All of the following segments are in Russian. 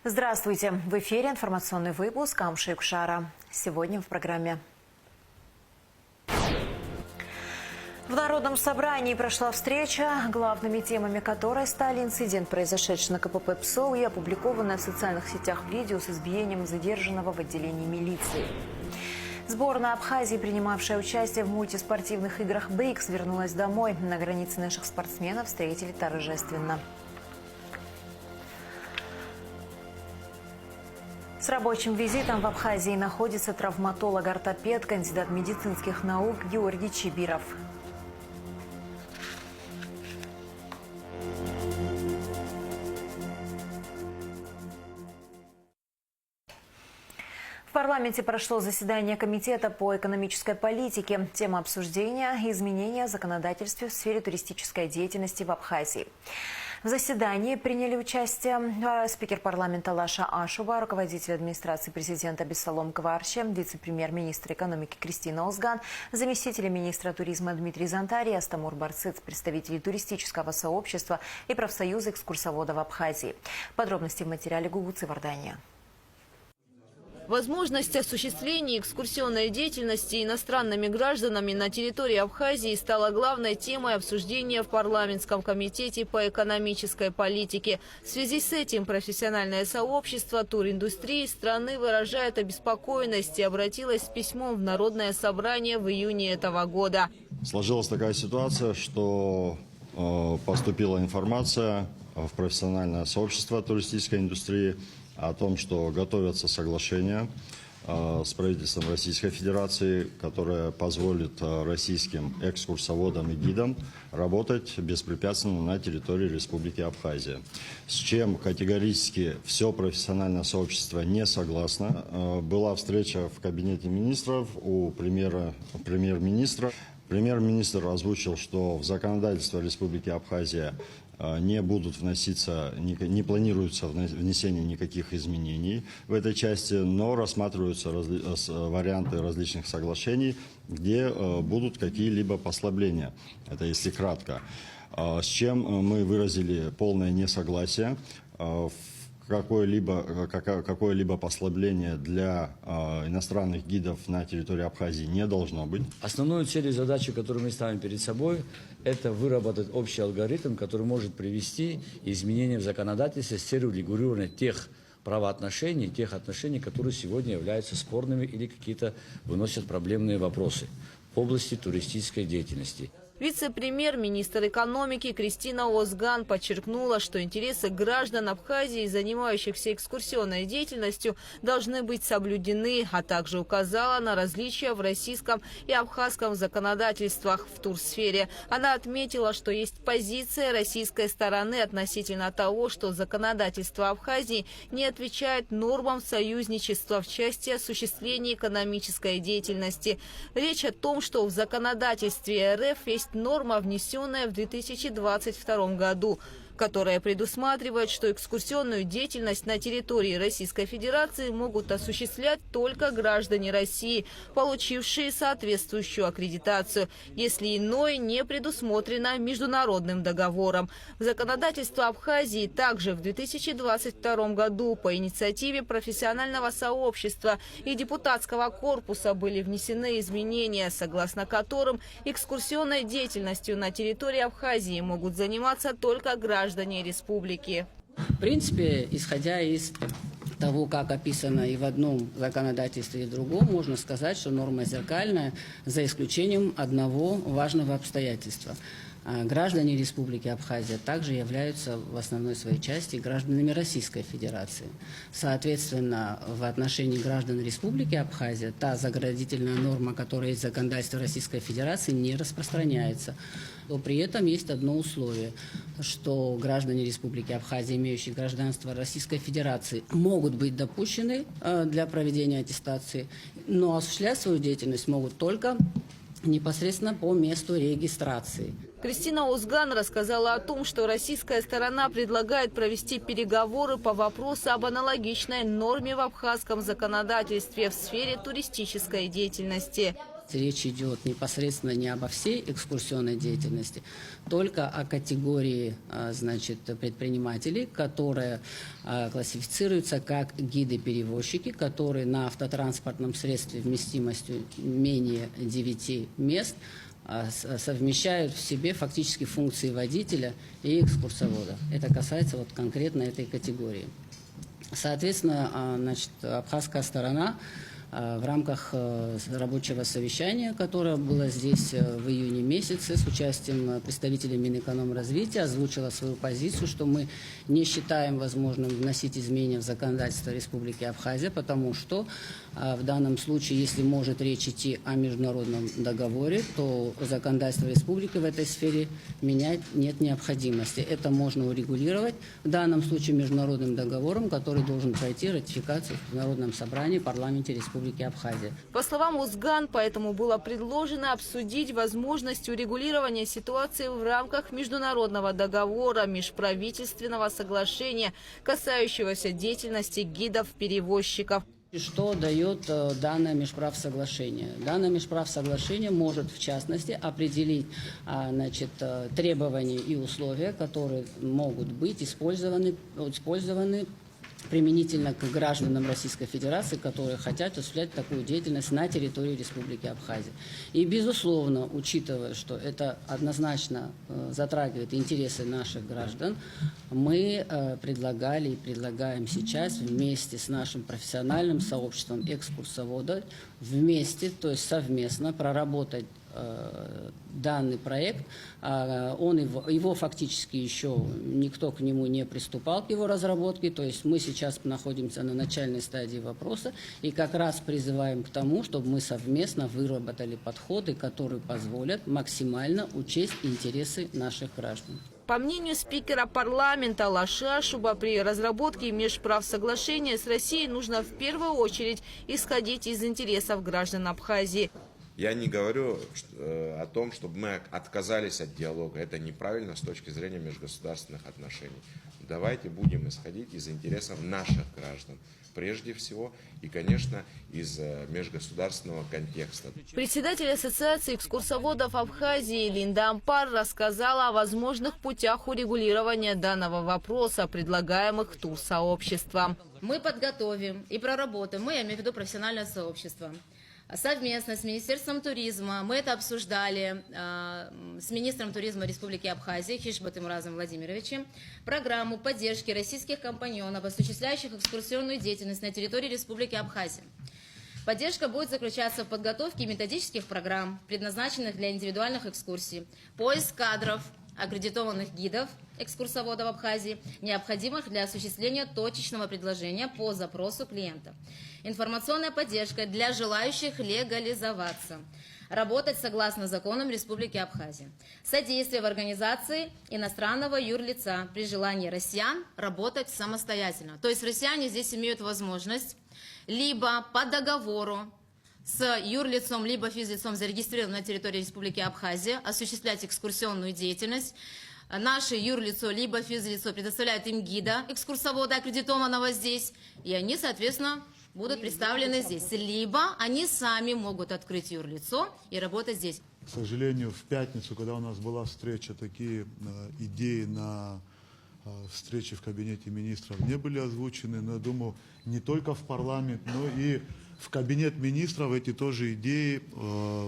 Здравствуйте! В эфире информационный выпуск Амши Кушара. Сегодня в программе. В Народном собрании прошла встреча, главными темами которой стали инцидент, произошедший на КПП ПСО, и опубликованное в социальных сетях видео с избиением задержанного в отделении милиции. Сборная Абхазии, принимавшая участие в мультиспортивных играх БРИКС, вернулась домой. На границе наших спортсменов встретили торжественно. С рабочим визитом в Абхазии находится травматолог-ортопед, кандидат медицинских наук Георгий Чибиров. В парламенте прошло заседание Комитета по экономической политике. Тема обсуждения – изменения в законодательстве в сфере туристической деятельности в Абхазии. В заседании приняли участие спикер парламента Лаша Ашуба, руководитель администрации президента Бессалом Кварче, вице-премьер-министр экономики Кристина Озган, заместители министра туризма Дмитрий Зантарий, Астамур Барцыц, представители туристического сообщества и профсоюза экскурсоводов Абхазии. Подробности в материале Гугуцы Вардания. Возможность осуществления экскурсионной деятельности иностранными гражданами на территории Абхазии стала главной темой обсуждения в парламентском комитете по экономической политике. В связи с этим профессиональное сообщество туриндустрии страны выражает обеспокоенность и обратилось с письмом в Народное собрание в июне этого года. Сложилась такая ситуация, что поступила информация в профессиональное сообщество туристической индустрии о том, что готовятся соглашения с правительством Российской Федерации, которое позволит российским экскурсоводам и гидам работать беспрепятственно на территории Республики Абхазия. С чем категорически все профессиональное сообщество не согласно. Была встреча в кабинете министров у премьер-министра. Премьер-министр озвучил, что в законодательство Республики Абхазия не будут вноситься, не планируется внесение никаких изменений в этой части, но рассматриваются варианты различных соглашений, где будут какие-либо послабления. Это если кратко. С чем мы выразили полное несогласие. Какое-либо послабление для иностранных гидов на территории Абхазии не должно быть. Основную цель и задачу, которую мы ставим перед собой, это выработать общий алгоритм, который может привести изменения в законодательстве с целью регулирования тех правоотношений, тех отношений, которые сегодня являются спорными или какие-то выносят проблемные вопросы в области туристической деятельности. Вице-премьер-министр экономики Кристина Озган подчеркнула, что интересы граждан Абхазии, занимающихся экскурсионной деятельностью, должны быть соблюдены, а также указала на различия в российском и абхазском законодательствах в турсфере. Она отметила, что есть позиция российской стороны относительно того, что законодательство Абхазии не отвечает нормам союзничества в части осуществления экономической деятельности. Речь о том, что в законодательстве РФ есть норма, внесенная в 2022 году, которая предусматривает, что экскурсионную деятельность на территории Российской Федерации могут осуществлять только граждане России, получившие соответствующую аккредитацию, если иное не предусмотрено международным договором. В законодательство Абхазии также в 2022 году по инициативе профессионального сообщества и депутатского корпуса были внесены изменения, согласно которым экскурсионной деятельностью на территории Абхазии могут заниматься только граждане республики. В принципе, исходя из того, как описано и в одном законодательстве, и в другом, можно сказать, что норма зеркальная, за исключением одного важного обстоятельства. Граждане Республики Абхазия также являются в основной своей части гражданами Российской Федерации. Соответственно, в отношении граждан Республики Абхазия та заградительная норма, которая есть в законодательстве Российской Федерации, не распространяется. Но при этом есть одно условие, что граждане Республики Абхазия, имеющие гражданство Российской Федерации, могут быть допущены для проведения аттестации, но осуществлять свою деятельность могут только непосредственно по месту регистрации. Кристина Озган рассказала о том, что российская сторона предлагает провести переговоры по вопросу об аналогичной норме в абхазском законодательстве в сфере туристической деятельности. Речь идет непосредственно не обо всей экскурсионной деятельности, только о категории, значит, предпринимателей, которые классифицируются как гиды-перевозчики, которые на автотранспортном средстве вместимостью менее 9 мест совмещают в себе фактически функции водителя и экскурсовода. Это касается вот конкретно этой категории. Соответственно, значит, абхазская сторона в рамках рабочего совещания, которое было здесь в июне месяце с участием представителей Минэкономразвития, озвучила свою позицию, что мы не считаем возможным вносить изменения в законодательство Республики Абхазия, потому что в данном случае, если может речь идти о международном договоре, то законодательство республики в этой сфере менять нет необходимости. Это можно урегулировать в данном случае международным договором, который должен пройти ратификацию в Народном собрании в парламенте Республики Абхазия. По словам Озган, поэтому было предложено обсудить возможность урегулирования ситуации в рамках международного договора, межправительственного соглашения, касающегося деятельности гидов-перевозчиков. Что дает данное межправсоглашение? Данное межправсоглашение может, в частности, определить, значит, требования и условия, которые могут быть использованы применительно к гражданам Российской Федерации, которые хотят осуществлять такую деятельность на территории Республики Абхазия. И, безусловно, учитывая, что это однозначно затрагивает интересы наших граждан, мы предлагали и предлагаем сейчас вместе с нашим профессиональным сообществом экскурсоводов, вместе, то есть совместно проработать данный проект. Его фактически еще никто к нему не приступал, к его разработке, то есть мы сейчас находимся на начальной стадии вопроса и как раз призываем к тому, чтобы мы совместно выработали подходы, которые позволят максимально учесть интересы наших граждан. По мнению спикера парламента Лашашуба, при разработке межправсоглашения с Россией нужно в первую очередь исходить из интересов граждан Абхазии. Я не говорю о том, чтобы мы отказались от диалога. Это неправильно с точки зрения межгосударственных отношений. Давайте будем исходить из интересов наших граждан. Прежде всего и, конечно, из межгосударственного контекста. Председатель Ассоциации экскурсоводов Абхазии Линда Ампар рассказала о возможных путях урегулирования данного вопроса, предлагаемых турсообществом. Мы подготовим и проработаем, я имею в виду профессиональное сообщество, совместно с Министерством туризма, мы это обсуждали с министром туризма Республики Абхазия Хишбатым Разом Владимировичем, программу поддержки российских компаньонов, осуществляющих экскурсионную деятельность на территории Республики Абхазия. Поддержка будет заключаться в подготовке методических программ, предназначенных для индивидуальных экскурсий, поиск кадров, аккредитованных гидов, экскурсоводов Абхазии, необходимых для осуществления точечного предложения по запросу клиента. Информационная поддержка для желающих легализоваться. Работать согласно законам Республики Абхазия. Содействие в организации иностранного юрлица при желании россиян работать самостоятельно. То есть россияне здесь имеют возможность либо по договору с юрлицом, либо физлицом, зарегистрированным на территории Республики Абхазия, осуществлять экскурсионную деятельность. Наше юрлицо, либо физлицо предоставляет им гида, экскурсовода, аккредитованного здесь, и они, соответственно, будут представлены здесь. Либо они сами могут открыть юрлицо и работать здесь. К сожалению, в пятницу, когда у нас была встреча, такие идеи на встрече в кабинете министров не были озвучены, но я думаю, не только в парламент, но и в кабинет министров эти тоже идеи,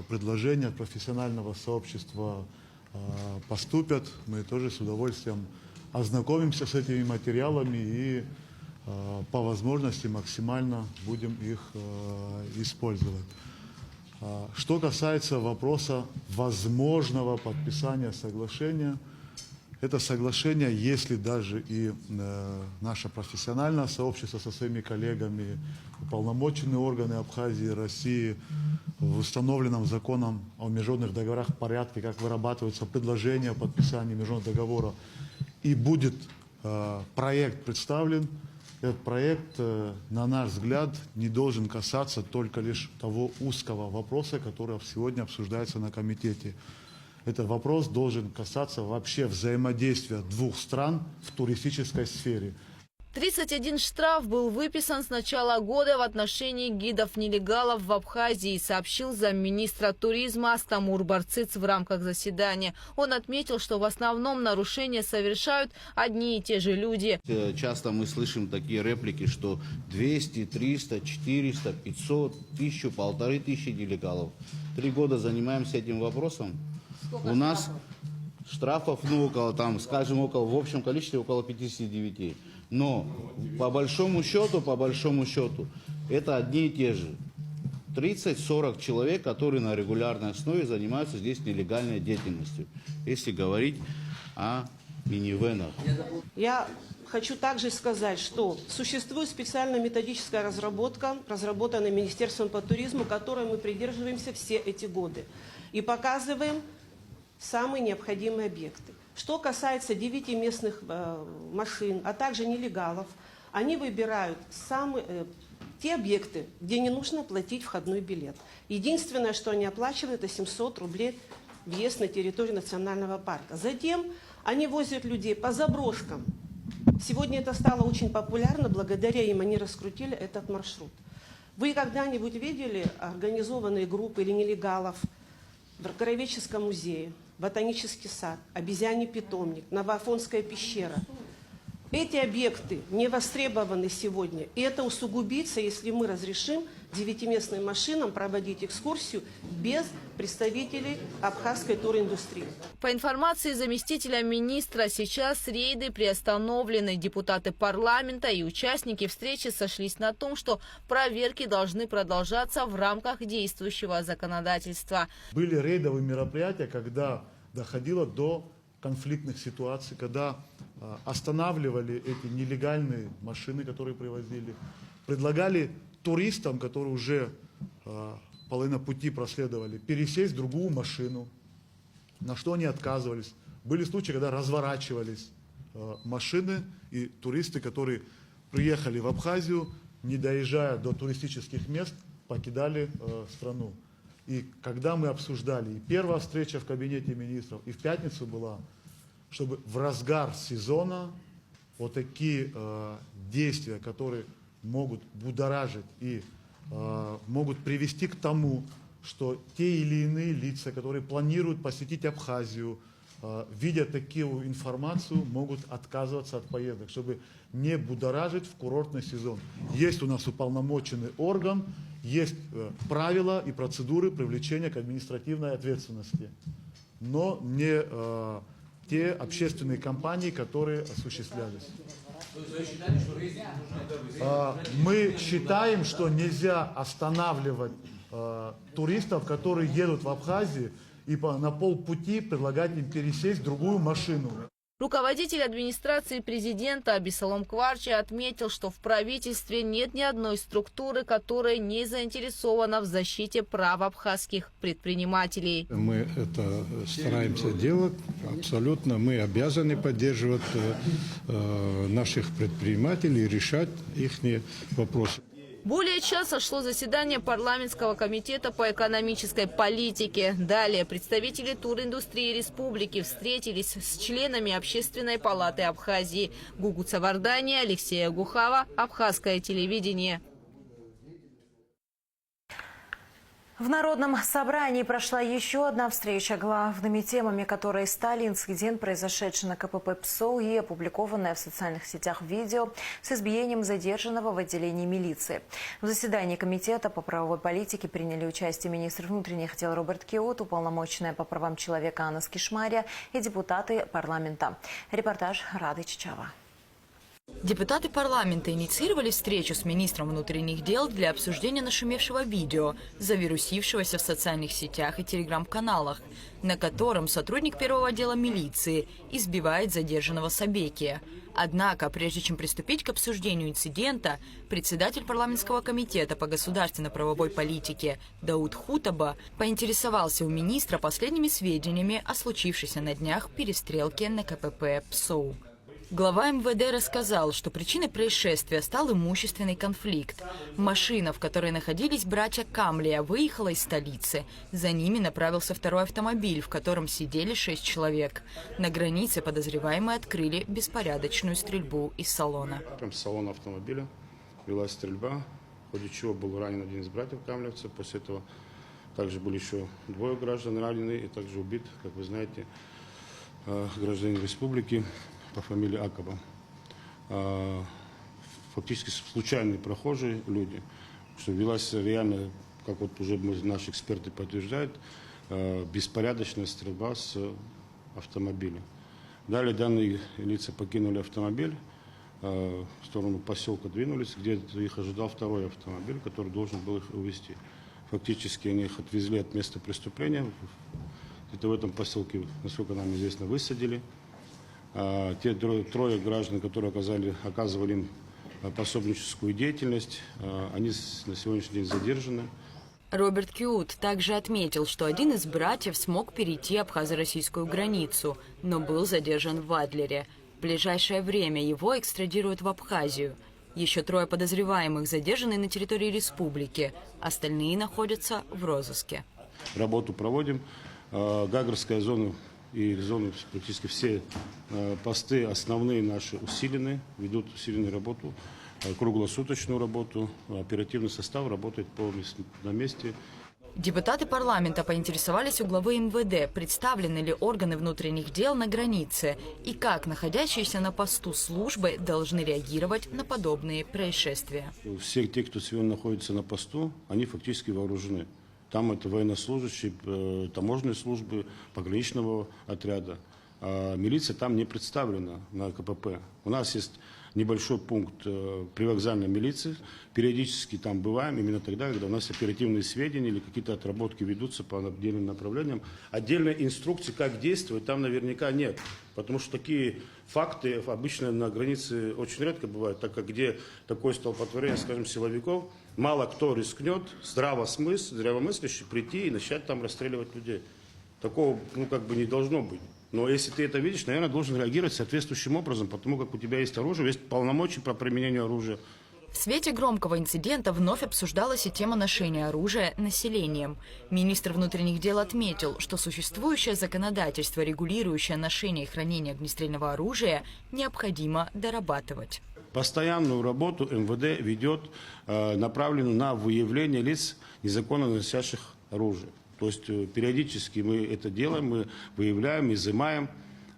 предложения от профессионального сообщества поступят. Мы тоже с удовольствием ознакомимся с этими материалами и по возможности максимально будем их использовать. Что касается вопроса возможного подписания соглашения, это соглашение, если даже и наше профессиональное сообщество со своими коллегами, уполномоченные органы Абхазии, России, в установленном законом о международных договорах порядке, как вырабатываются предложения о подписании международного договора, и будет проект представлен, этот проект, на наш взгляд, не должен касаться только лишь того узкого вопроса, который сегодня обсуждается на комитете. Этот вопрос должен касаться вообще взаимодействия двух стран в туристической сфере. 31 штраф был выписан с начала года в отношении гидов-нелегалов в Абхазии, сообщил замминистра туризма Астамур Барциц в рамках заседания. Он отметил, что в основном нарушения совершают одни и те же люди. Часто мы слышим такие реплики, что 200, 300, 400, 500, 1000, 1500 нелегалов. 3 года занимаемся этим вопросом. У нас штрафов, в общем количестве около 59. Но по большому счету, это одни и те же. 30-40 человек, которые на регулярной основе занимаются здесь нелегальной деятельностью, если говорить о минивенах. Я хочу также сказать, что существует специальная методическая разработка, разработанная Министерством по туризму, которой мы придерживаемся все эти годы. И показываем самые необходимые объекты. Что касается 9 местных машин, а также нелегалов, они выбирают те объекты, где не нужно платить входной билет. Единственное, что они оплачивают, это 700 рублей въезд на территорию национального парка. Затем они возят людей по заброшкам. Сегодня это стало очень популярно, благодаря им они раскрутили этот маршрут. Вы когда-нибудь видели организованные группы или нелегалов в Краеведческом музее, Ботанический сад, Обезьяний питомник, Новоафонская пещера? Эти объекты не востребованы сегодня. И это усугубится, если мы разрешим 9-местным машинам проводить экскурсию без представителей абхазской туриндустрии. По информации заместителя министра, сейчас рейды приостановлены. Депутаты парламента и участники встречи сошлись на том, что проверки должны продолжаться в рамках действующего законодательства. Были рейдовые мероприятия, когда доходило до конфликтных ситуаций, когда останавливали эти нелегальные машины, которые привозили, предлагали туристам, которые уже половину пути проследовали, пересесть в другую машину, на что они отказывались. Были случаи, когда разворачивались машины, и туристы, которые приехали в Абхазию, не доезжая до туристических мест, покидали страну. И когда мы обсуждали, и первая встреча в кабинете министров, и в пятницу была, чтобы в разгар сезона вот такие действия, которые могут будоражить и могут привести к тому, что те или иные лица, которые планируют посетить Абхазию, видя такую информацию, могут отказываться от поездок, чтобы не будоражить в курортный сезон. Есть у нас уполномоченный орган, есть правила и процедуры привлечения к административной ответственности, но не те общественные кампании, которые осуществлялись. Мы считаем, что нельзя останавливать туристов, которые едут в Абхазию, и на полпути предлагать им пересесть в другую машину. Руководитель администрации президента Абисалом Кварчи отметил, что в правительстве нет ни одной структуры, которая не заинтересована в защите прав абхазских предпринимателей. Мы это стараемся делать абсолютно. Мы обязаны поддерживать наших предпринимателей и решать их вопросы. Более часа шло заседание парламентского комитета по экономической политике. Далее представители туриндустрии республики встретились с членами Общественной палаты Абхазии. Гугу Цавардани, Алексея Гухава, Абхазское телевидение. В Народном собрании прошла еще одна встреча. Главными темами, которые стали инцидент, произошедший на КПП ПСОУ, и опубликованное в социальных сетях видео с избиением задержанного в отделении милиции. В заседании Комитета по правовой политике приняли участие министр внутренних дел Роберт Киот, уполномоченная по правам человека Анна Скишмария и депутаты парламента. Репортаж Рады Чичава. Депутаты парламента инициировали встречу с министром внутренних дел для обсуждения нашумевшего видео, завирусившегося в социальных сетях и телеграм-каналах, на котором сотрудник первого отдела милиции избивает задержанного Сабекия. Однако, прежде чем приступить к обсуждению инцидента, председатель парламентского комитета по государственно-правовой политике Дауд Хутаба поинтересовался у министра последними сведениями о случившейся на днях перестрелке на КПП ПСОУ. Глава МВД рассказал, что причиной происшествия стал имущественный конфликт. Машина, в которой находились братья Камлия, выехала из столицы. За ними направился второй автомобиль, в котором сидели 6 человек. На границе подозреваемые открыли беспорядочную стрельбу из салона. Прямо с салона автомобиля велась стрельба, в ходе чего был ранен один из братьев камлевцев. После этого также были еще 2 граждан ранены и также убит, как вы знаете, гражданин республики по фамилии Акаба. Фактически случайные прохожие люди, что велась реально, как вот уже наши эксперты подтверждают, беспорядочная стрельба с автомобиля. Далее данные лица покинули автомобиль, в сторону поселка двинулись, где их ожидал второй автомобиль, который должен был их увезти. Фактически они их отвезли от места преступления, где-то в этом поселке, насколько нам известно, высадили. Те 3 граждан, которые оказывали им пособническую деятельность, они на сегодняшний день задержаны. Роберт Киут также отметил, что один из братьев смог перейти абхазо-российскую границу, но был задержан в Адлере. В ближайшее время его экстрадируют в Абхазию. Еще 3 подозреваемых задержаны на территории республики, остальные находятся в розыске. Работу проводим. Гагарская зона и зоны, практически все посты основные наши усилены, ведут усиленную работу, круглосуточную работу. Оперативный состав работает на месте. Депутаты парламента поинтересовались у главы МВД, представлены ли органы внутренних дел на границе и как находящиеся на посту службы должны реагировать на подобные происшествия. Все те, кто сегодня находится на посту, они фактически вооружены. Там это военнослужащие, таможенные службы, пограничного отряда. А милиция там не представлена на КПП. У нас есть небольшой пункт привокзальной милиции. Периодически там бываем именно тогда, когда у нас оперативные сведения или какие-то отработки ведутся по отдельным направлениям. Отдельной инструкции, как действовать, там наверняка нет. Потому что такие факты обычно на границе очень редко бывают, так как где такое столпотворение, скажем, силовиков, мало кто рискнет здравомыслящий прийти и начать там расстреливать людей. Такого, не должно быть. Но если ты это видишь, наверное, должен реагировать соответствующим образом, потому как у тебя есть оружие, есть полномочия по применению оружия. В свете громкого инцидента вновь обсуждалась и тема ношения оружия населением. Министр внутренних дел отметил, что существующее законодательство, регулирующее ношение и хранение огнестрельного оружия, необходимо дорабатывать. Постоянную работу МВД ведет, направленную на выявление лиц, незаконно носящих оружие. То есть периодически мы это делаем, мы выявляем, изымаем.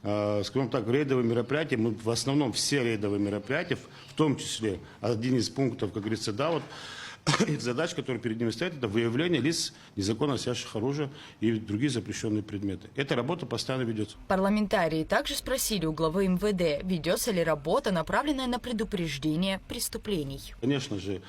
Скажем так, рейдовые мероприятия, мы в основном все рейдовые мероприятия, в том числе один из пунктов, как говорится, задач, которые перед ними стоят, это выявление лиц, незаконно носящих оружие и другие запрещенные предметы. Эта работа постоянно ведется. Парламентарии также спросили у главы МВД, ведется ли работа, направленная на предупреждение преступлений. Конечно же,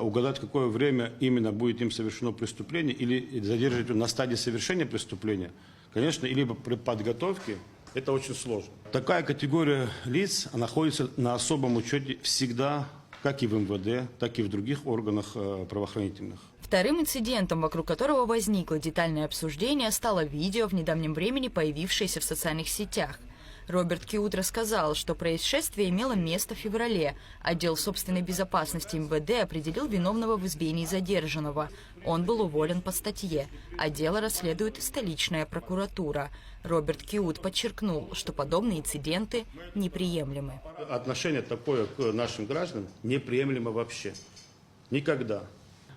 угадать, в какое время именно будет им совершено преступление или задерживать на стадии совершения преступления, конечно, либо при подготовке, это очень сложно. Такая категория лиц находится на особом учете всегда, как и в МВД, так и в других органах правоохранительных. Вторым инцидентом, вокруг которого возникло детальное обсуждение, стало видео, в недавнем времени появившееся в социальных сетях. Роберт Киут рассказал, что происшествие имело место в феврале. Отдел собственной безопасности МВД определил виновного в избиении задержанного. Он был уволен по статье, а дело расследует столичная прокуратура. Роберт Киут подчеркнул, что подобные инциденты неприемлемы. Отношение такое к нашим гражданам неприемлемо вообще. Никогда.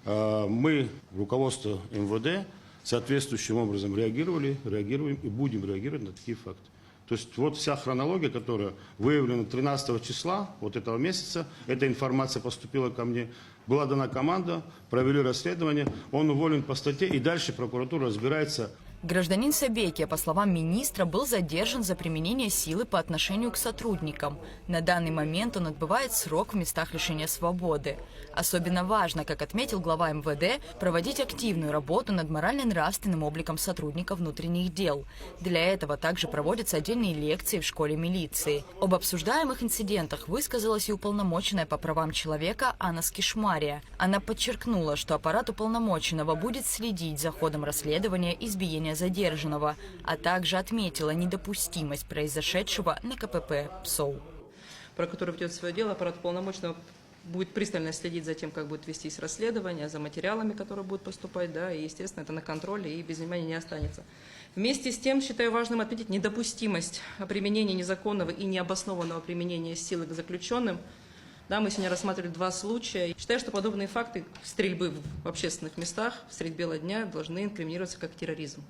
Мы, руководство МВД, соответствующим образом реагируем и будем реагировать на такие факты. То есть вот вся хронология, которая выявлена 13 числа вот этого месяца, эта информация поступила ко мне, была дана команда, провели расследование, он уволен по статье, и дальше прокуратура разбирается. Гражданин Сабекия, по словам министра, был задержан за применение силы по отношению к сотрудникам. На данный момент он отбывает срок в местах лишения свободы. Особенно важно, как отметил глава МВД, проводить активную работу над морально-нравственным обликом сотрудников внутренних дел. Для этого также проводятся отдельные лекции в школе милиции. Об обсуждаемых инцидентах высказалась и уполномоченная по правам человека Анна Скишмария. Она подчеркнула, что аппарат уполномоченного будет следить за ходом расследования избиения задержанного, а также отметила недопустимость произошедшего на КПП ПСОУ. который ведет свое дело, аппарат уполномоченного будет пристально следить за тем, как будет вестись расследование, за материалами, которые будут поступать, да, и, естественно, это на контроле и без внимания не останется. Вместе с тем, считаю важным отметить недопустимость применения незаконного и необоснованного применения силы к заключенным. Да, мы сегодня рассматривали 2 случая. Считаю, что подобные факты стрельбы в общественных местах средь бела дня должны инкриминироваться как терроризм.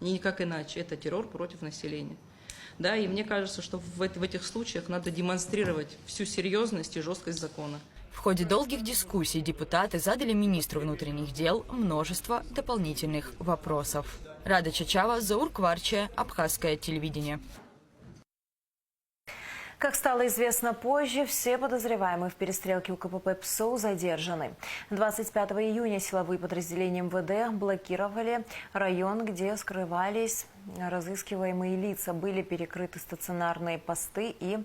Никак иначе. Это террор против населения. Да, и мне кажется, что в этих случаях надо демонстрировать всю серьезность и жесткость закона. В ходе долгих дискуссий депутаты задали министру внутренних дел множество дополнительных вопросов. Рада Чачава, Заур Кварче, Абхазское телевидение. Как стало известно позже, все подозреваемые в перестрелке у КПП ПСОУ задержаны. 25 июня силовые подразделения МВД блокировали район, где скрывались разыскиваемые лица. Были перекрыты стационарные посты и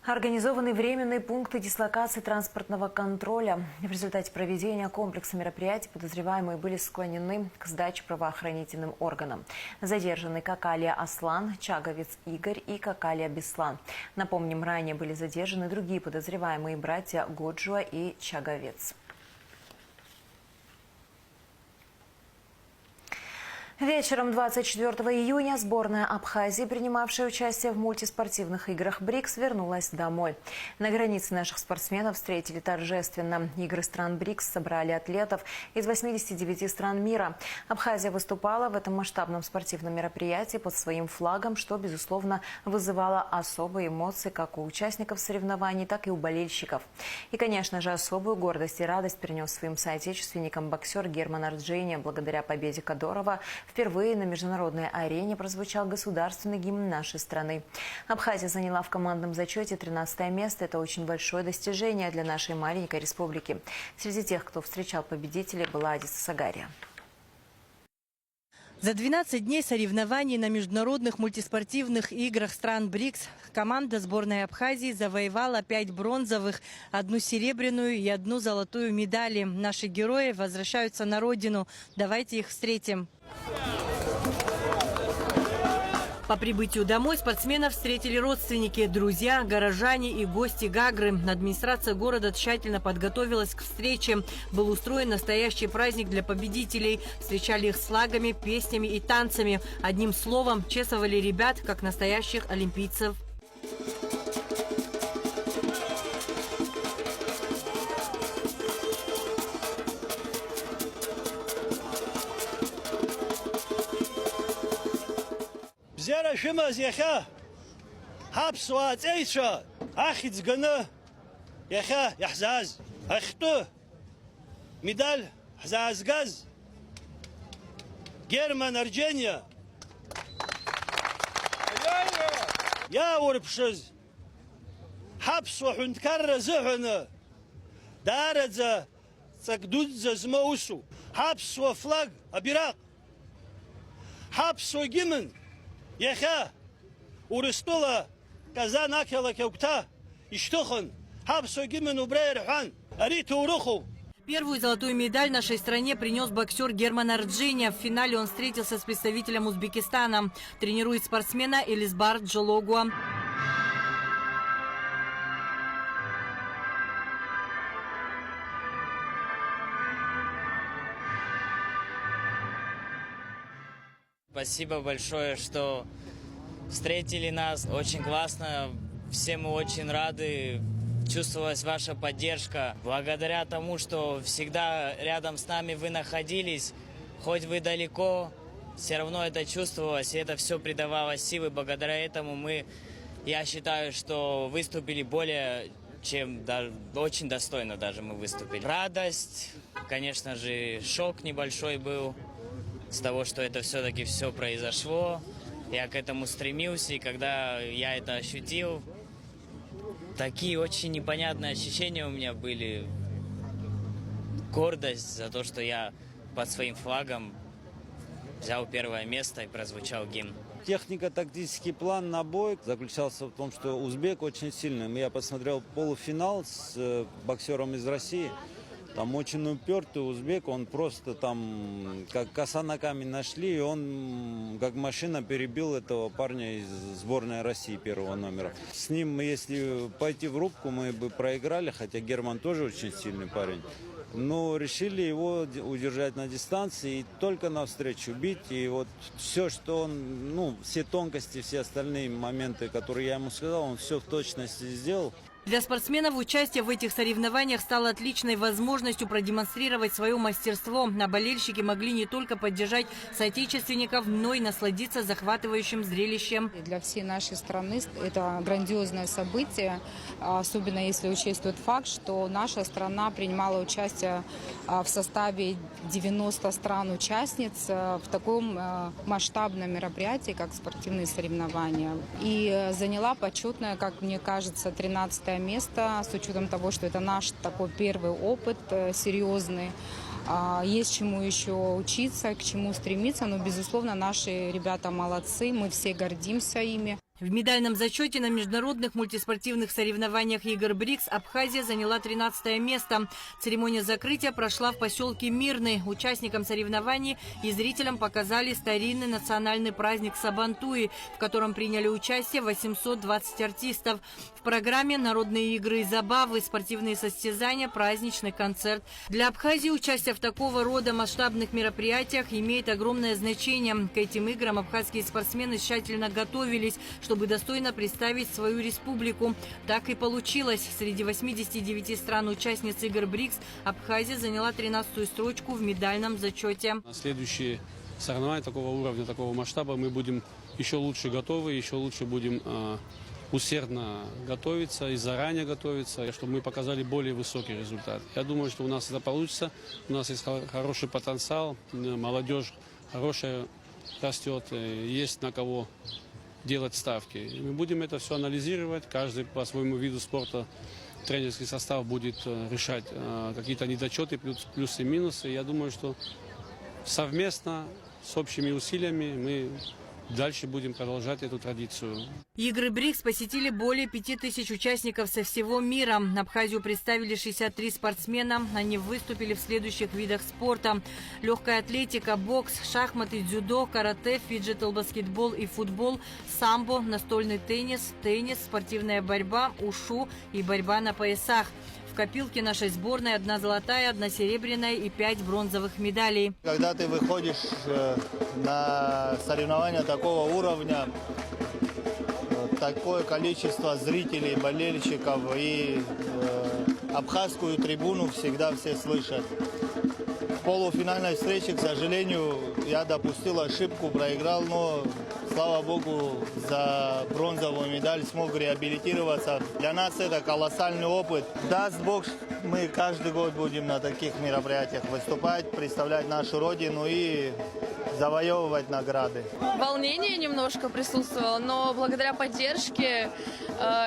организованы временные пункты дислокации транспортного контроля. В результате проведения комплекса мероприятий подозреваемые были склонены к сдаче правоохранительным органам. Задержаны Какалия Аслан, Чаговец Игорь и Какалия Беслан. Напомним, ранее были задержаны другие подозреваемые братья Годжуа и Чаговец. Вечером 24 июня сборная Абхазии, принимавшая участие в мультиспортивных играх БРИКС, вернулась домой. На границе наших спортсменов встретили торжественно. Игры стран БРИКС собрали атлетов из 89 стран мира. Абхазия выступала в этом масштабном спортивном мероприятии под своим флагом, что, безусловно, вызывало особые эмоции как у участников соревнований, так и у болельщиков. И, конечно же, особую гордость и радость принес своим соотечественникам боксер Герман Арджения. Благодаря победе Кадорова впервые на международной арене прозвучал государственный гимн нашей страны. Абхазия заняла в командном зачете 13 место. Это очень большое достижение для нашей маленькой республики. Среди тех, кто встречал победителей, была Адиса Сагария. За 12 дней соревнований на международных мультиспортивных играх стран БРИКС команда сборной Абхазии завоевала 5 бронзовых, 1 серебряную и 1 золотую медали. Наши герои возвращаются на родину. Давайте их встретим. По прибытию домой спортсменов встретили родственники, друзья, горожане и гости Гагры. Администрация города тщательно подготовилась к встрече. Был устроен настоящий праздник для победителей. Встречали их с флагами, песнями и танцами. Одним словом, чествовали ребят, как настоящих олимпийцев. Зера шимаз яха, хапсуа цейша, ахиц гана, яха яхзаз, ахту, медаль хзаз газ, Герман Арджения, я урбшиз, хапсуа хунткарра зухана, дарадза цагдудза змаусу, хапсуа флаг абирак, хапсуа гимн. Яха, урыстула, казан акела кеукта, иштухан, хапсу гимен убрейрхан, ариту уруху. Первую золотую медаль нашей стране принес боксер Герман Арджения. В финале он встретился с представителем Узбекистана. Тренирует спортсмена Элизбар Джологуа. Спасибо большое, что встретили нас. Очень классно. Все мы очень рады. Чувствовалась ваша поддержка. Благодаря тому, что всегда рядом с нами вы находились, хоть вы далеко, все равно это чувствовалось, и это все придавало силы. Благодаря этому я считаю, что выступили более чем очень достойно даже мы выступили. Радость, конечно же, шок небольшой был с того, что это все-таки все произошло. Я к этому стремился, и когда я это ощутил, такие очень непонятные ощущения у меня были. Гордость за то, что я под своим флагом взял первое место и прозвучал гимн. Технико-тактический план на бой заключался в том, что узбек очень сильный. Я посмотрел полуфинал с боксером из России. Там очень упертый узбек, он просто там, как коса на камень нашли, и он, как машина, перебил этого парня из сборной России первого номера. С ним, если пойти в рубку, мы бы проиграли, хотя Герман тоже очень сильный парень. Но решили его удержать на дистанции и только навстречу бить. И вот все, что он, все тонкости, все остальные моменты, которые я ему сказал, он все в точности сделал. Для спортсменов участие в этих соревнованиях стало отличной возможностью продемонстрировать свое мастерство. А болельщики могли не только поддержать соотечественников, но и насладиться захватывающим зрелищем. Для всей нашей страны это грандиозное событие, особенно если учесть тот факт, что наша страна принимала участие в составе 90 стран-участниц в таком масштабном мероприятии, как спортивные соревнования. И заняла почетное, как мне кажется, 13-е место, с учетом того, что это наш такой первый опыт серьезный. Есть чему еще учиться, к чему стремиться, но, безусловно, наши ребята молодцы, мы все гордимся ими. В медальном зачете на международных мультиспортивных соревнованиях игр БРИКС Абхазия заняла 13-е место. Церемония закрытия прошла в поселке Мирный. Участникам соревнований и зрителям показали старинный национальный праздник Сабантуи, в котором приняли участие 820 артистов. В программе народные игры и забавы, спортивные состязания, праздничный концерт. Для Абхазии участие в такого рода масштабных мероприятиях имеет огромное значение. К этим играм абхазские спортсмены тщательно готовились, чтобы достойно представить свою республику. Так и получилось. Среди 89 стран-участниц игр БРИКС Абхазия заняла 13-ю строчку в медальном зачете. На следующие соревнования такого уровня, такого масштаба мы будем еще лучше готовы, еще лучше будем усердно готовиться и заранее готовиться, чтобы мы показали более высокий результат. Я думаю, что у нас это получится. У нас есть хороший потенциал, молодежь хорошая растет, есть на кого делать ставки. И мы будем это все анализировать. Каждый по своему виду спорта, тренерский состав будет решать какие-то недочеты, плюсы и минусы. Я думаю, что совместно с общими усилиями мы дальше будем продолжать эту традицию. Игры БРИКС посетили более 5000 участников со всего мира. Абхазию представили 63 спортсмена. Они выступили в следующих видах спорта: легкая атлетика, бокс, шахматы, дзюдо, карате, фиджитал, баскетбол и футбол, самбо, настольный теннис, спортивная борьба, ушу и борьба на поясах. В копилке нашей сборной 1 золотая, 1 серебряная и 5 бронзовых медалей. Когда ты выходишь на соревнования такого уровня, такое количество зрителей, болельщиков и абхазскую трибуну всегда все слышат. В полуфинальной встрече, к сожалению, я допустил ошибку, проиграл, но, слава богу, за бронзовую медаль смог реабилитироваться. Для нас это колоссальный опыт. Даст Бог, мы каждый год будем на таких мероприятиях выступать, представлять нашу родину и завоевывать награды. Волнение немножко присутствовало, но благодаря поддержке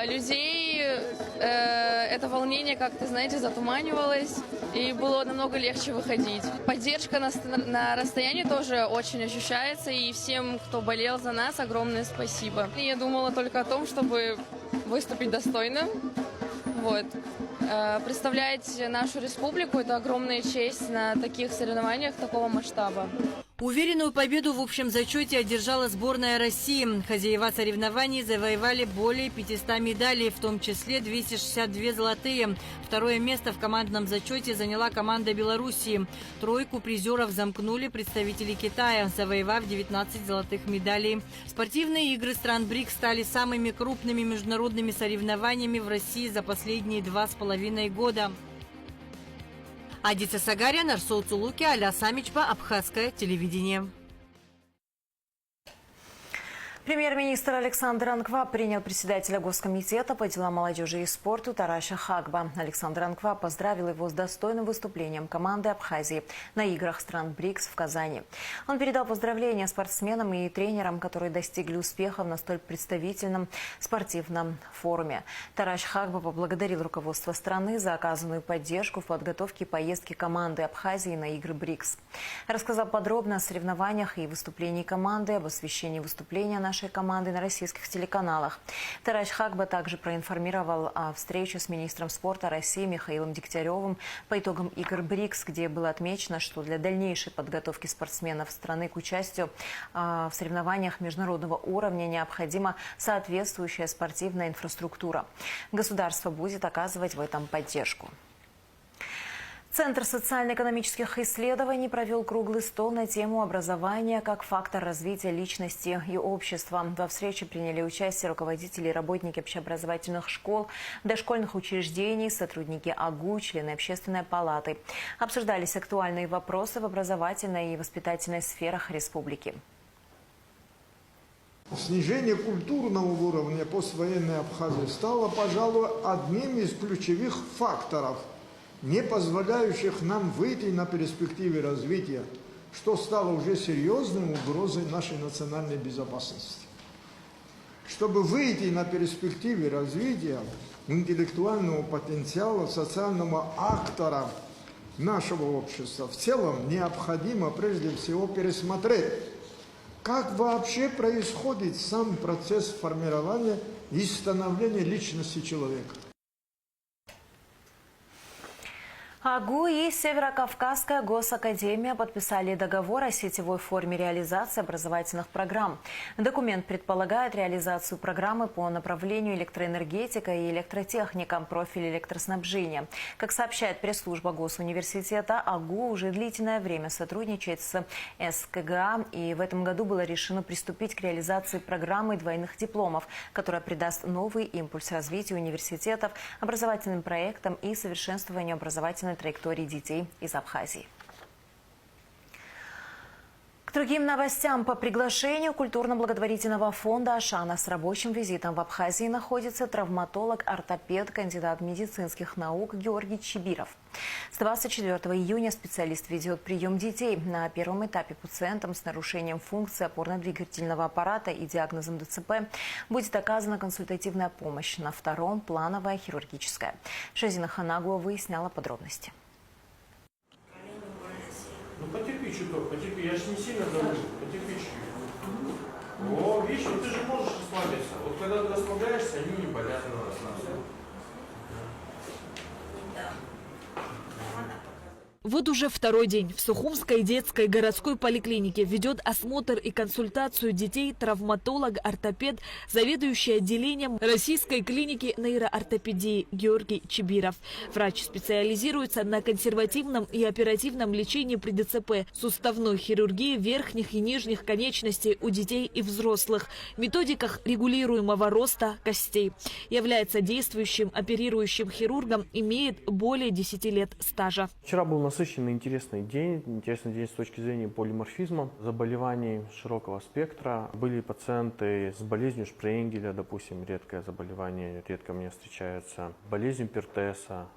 людей это волнение как-то, знаете, затуманивалось, и было намного легче выходить. Поддержка на расстоянии тоже очень ощущается, и всем, кто болел за нас, огромное спасибо. Я думала только о том, чтобы выступить достойно. Представлять нашу республику – это огромная честь на таких соревнованиях такого масштаба. Уверенную победу в общем зачете одержала сборная России. Хозяева соревнований завоевали более 500 медалей, в том числе 262 золотые. Второе место в командном зачете заняла команда Белоруссии. Тройку призеров замкнули представители Китая, завоевав 19 золотых медалей. Спортивные игры стран БРИКС стали самыми крупными международными соревнованиями в России за последние 2,5 года. Адица Сагарян, Арсол Цулуки, Аля Самичба, Абхазское телевидение. Премьер-министр Александр Анква принял председателя Госкомитета по делам молодежи и спорту Тараша Хагба. Александр Анква поздравил его с достойным выступлением команды Абхазии на играх стран БРИКС в Казани. Он передал поздравления спортсменам и тренерам, которые достигли успехов на столь представительном спортивном форуме. Тараш Хагба поблагодарил руководство страны за оказанную поддержку в подготовке поездки команды Абхазии на игры БРИКС. Рассказал подробно о соревнованиях и выступлении команды, об освещении выступления нашей нашей командой на российских телеканалах. Тарач Хакба также проинформировал о встрече с министром спорта России Михаилом Дегтяревым по итогам игр БРИКС, где было отмечено, что для дальнейшей подготовки спортсменов страны к участию в соревнованиях международного уровня необходима соответствующая спортивная инфраструктура. Государство будет оказывать в этом поддержку. Центр социально-экономических исследований провел круглый стол на тему образования как фактор развития личности и общества. Во встрече приняли участие руководители и работники общеобразовательных школ, дошкольных учреждений, сотрудники АГУ, члены общественной палаты. Обсуждались актуальные вопросы в образовательной и воспитательной сферах республики. Снижение культурного уровня поствоенной Абхазии стало, пожалуй, одним из ключевых факторов, не позволяющих нам выйти на перспективы развития, что стало уже серьезной угрозой нашей национальной безопасности. Чтобы выйти на перспективы развития интеллектуального потенциала, социального актора нашего общества, в целом необходимо прежде всего пересмотреть, как вообще происходит сам процесс формирования и становления личности человека. АГУ и Северокавказская госакадемия подписали договор о сетевой форме реализации образовательных программ. Документ предполагает реализацию программы по направлению электроэнергетика и электротехника, профиль электроснабжения. Как сообщает пресс-служба Госуниверситета, АГУ уже длительное время сотрудничает с СКГА, и в этом году было решено приступить к реализации программы двойных дипломов, которая придаст новый импульс развитию университетов, образовательным проектам и совершенствованию образовательной траектории детей из Абхазии. К другим новостям. По приглашению культурно-благотворительного фонда «Ашана» с рабочим визитом в Абхазии находится травматолог-ортопед, кандидат медицинских наук Георгий Чибиров. С 24 июня специалист ведет прием детей. На первом этапе пациентам с нарушением функции опорно-двигательного аппарата и диагнозом ДЦП будет оказана консультативная помощь. На втором – плановая хирургическая. Шазина Ханагуа выясняла подробности. Ну потерпи чуток, потерпи, я же не сильно давлю, потерпи чуть-чуть. О, видишь, ты же можешь расслабиться. Вот когда ты расслабляешься, они не болят на нас. Вот уже второй день в Сухумской детской городской поликлинике ведет осмотр и консультацию детей травматолог-ортопед, заведующий отделением Российской клиники нейроортопедии Георгий Чибиров. Врач специализируется на консервативном и оперативном лечении при ДЦП, суставной хирургии верхних и нижних конечностей у детей и взрослых, методиках регулируемого роста костей. Является действующим оперирующим хирургом, имеет более 10 лет стажа. Вчера был насыщенный, интересный день с точки зрения полиморфизма, заболеваний широкого спектра. Были пациенты с болезнью Шпренгеля, допустим, редкое заболевание, редко мне встречается. Болезнь Пертеса,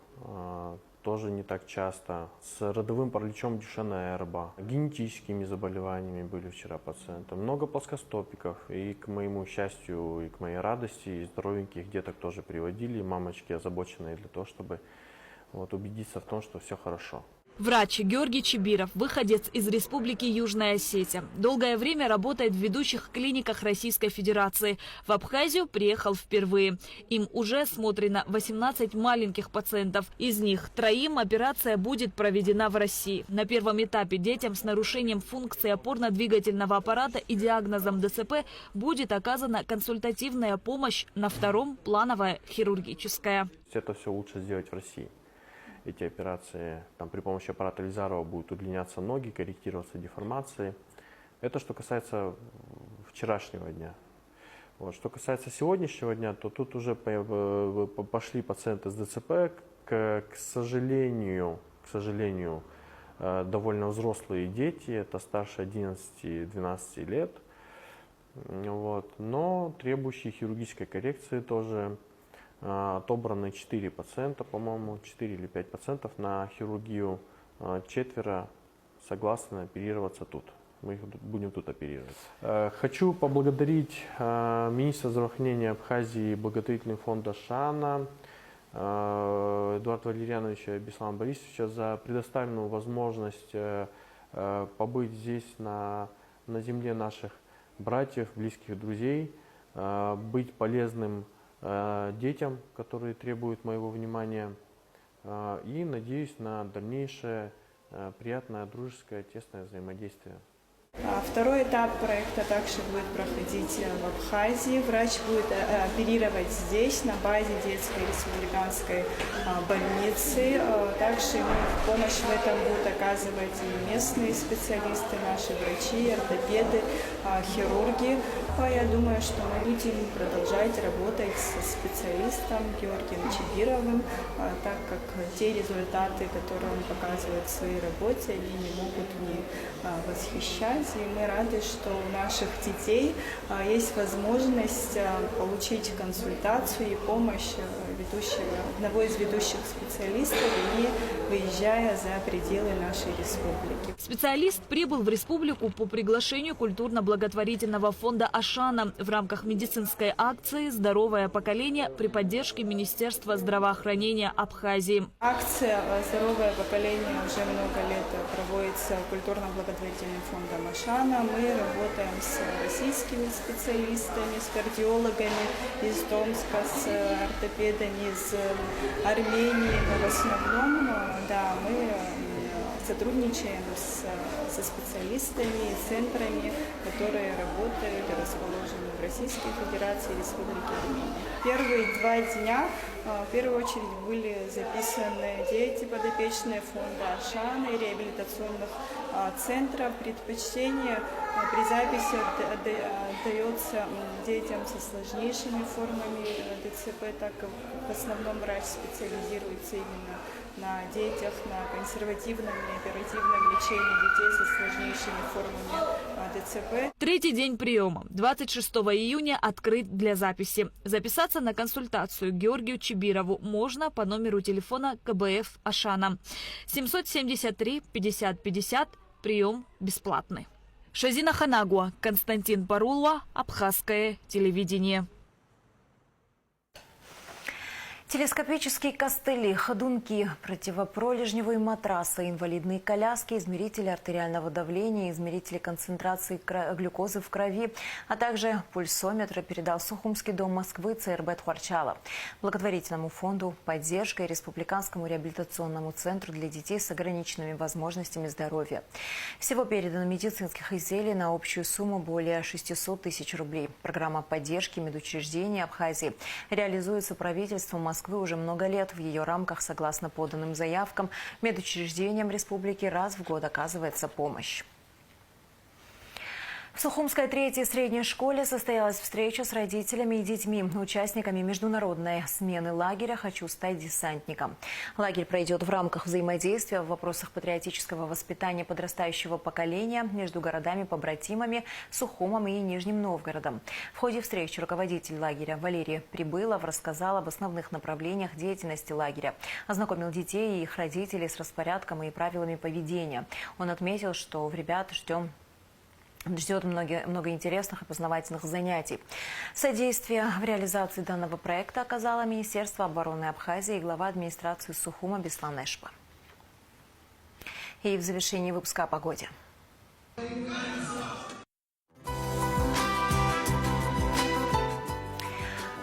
тоже не так часто. С родовым параличом Дюшена Эрба, генетическими заболеваниями были вчера пациенты. Много плоскостопиков, и к моему счастью, и к моей радости, и здоровеньких деток тоже приводили. Мамочки озабоченные для того, чтобы убедиться в том, что все хорошо. Врач Георгий Чибиров, выходец из Республики Южная Осетия. Долгое время работает в ведущих клиниках Российской Федерации. В Абхазию приехал впервые. Им уже осмотрено 18 маленьких пациентов. Из них 3 операция будет проведена в России. На первом этапе детям с нарушением функции опорно-двигательного аппарата и диагнозом ДЦП будет оказана консультативная помощь, на втором – плановая хирургическая. Это все лучше сделать в России. Эти операции, при помощи аппарата Лизарова будут удлиняться ноги, корректироваться деформации. Это что касается вчерашнего дня. Что касается сегодняшнего дня, то тут уже пошли пациенты с ДЦП. К сожалению, довольно взрослые дети, это старше 11-12 лет, но требующие хирургической коррекции тоже. Отобраны 4 пациента, по-моему, 4 или 5 пациентов на хирургию. 4 согласны оперироваться тут. Мы их будем тут оперировать. Хочу поблагодарить министра здравоохранения Абхазии и благотворительный фонд «Ашана» Эдуарда Валерьяновича и Беслана Борисовича за предоставленную возможность побыть здесь на земле наших братьев, близких друзей, быть полезным детям, которые требуют моего внимания, и надеюсь на дальнейшее приятное, дружеское, тесное взаимодействие. Второй этап проекта также будет проходить в Абхазии. Врач будет оперировать здесь, на базе детской республиканской больницы. Также помощь в этом будут оказывать и местные специалисты, наши врачи, ортопеды, хирурги. Я думаю, что мы будем продолжать работать со специалистом Георгием Чибировым, так как те результаты, которые он показывает в своей работе, они не могут не восхищать. И мы рады, что у наших детей есть возможность получить консультацию и помощь одного из ведущих специалистов, не выезжая за пределы нашей республики. Специалист прибыл в республику по приглашению культурно-благотворительного фонда «Ашана» в рамках медицинской акции «Здоровое поколение» при поддержке Министерства здравоохранения Абхазии. Акция «Здоровое поколение» уже много лет проводится культурно-благотворительным фондом «Ашана». Мы работаем с российскими специалистами, с кардиологами из Томска, с ортопедами из Армении. Но в основном, да, мы сотрудничаем со специалистами, центрами, которые работают и расположены в Российской Федерации и Республике Армения. Первые 2 дня в первую очередь были записаны дети, подопечные фонда «Ашана» и реабилитационных центров. Предпочтение при записи отдается детям со сложнейшими формами ДЦП, так как в основном врач специализируется именно на детях, на консервативном и оперативном лечении детей со сложнейшими формами ДЦП. Третий день приема. 26 июня открыт для записи. Записаться на консультацию Георгию Чибирову можно по номеру телефона КБФ «Ашана». 773 50 50. Прием бесплатный. Шазина Ханагуа, Константин Парулова, Абхазское телевидение. Телескопические костыли, ходунки, противопролежневые матрасы, инвалидные коляски, измерители артериального давления, измерители концентрации глюкозы в крови, а также пульсометры передал Сухумский дом Москвы ЦРБ Тхварчала, благотворительному фонду «Поддержка» и Республиканскому реабилитационному центру для детей с ограниченными возможностями здоровья. Всего передано медицинских изделий на общую сумму более 600 тысяч рублей. Программа поддержки медучреждений Абхазии реализуется правительством Москвы уже много лет. В ее рамках, согласно поданным заявкам, медучреждениям республики раз в год оказывается помощь. В Сухумской 3-й средней школе состоялась встреча с родителями и детьми, участниками международной смены лагеря «Хочу стать десантником». Лагерь пройдет в рамках взаимодействия в вопросах патриотического воспитания подрастающего поколения между городами-побратимами Сухумом и Нижним Новгородом. В ходе встречи руководитель лагеря Валерий Прибылов рассказал об основных направлениях деятельности лагеря, ознакомил детей и их родителей с распорядком и правилами поведения. Он отметил, что в ребят ждет много интересных и познавательных занятий. Содействие в реализации данного проекта оказало Министерство обороны Абхазии и глава администрации Сухума Беслан Эшпа. И в завершении выпуска о погоде.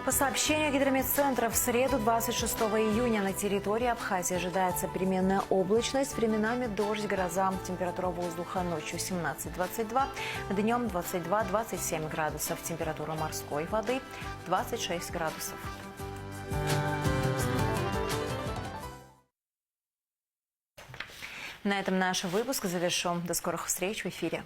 По сообщению гидрометцентра, в среду 26 июня на территории Абхазии ожидается переменная облачность, временами дождь, гроза. Температура воздуха ночью 17-22, днем 22-27 градусов. Температура морской воды 26 градусов. На этом наш выпуск завершен. До скорых встреч в эфире.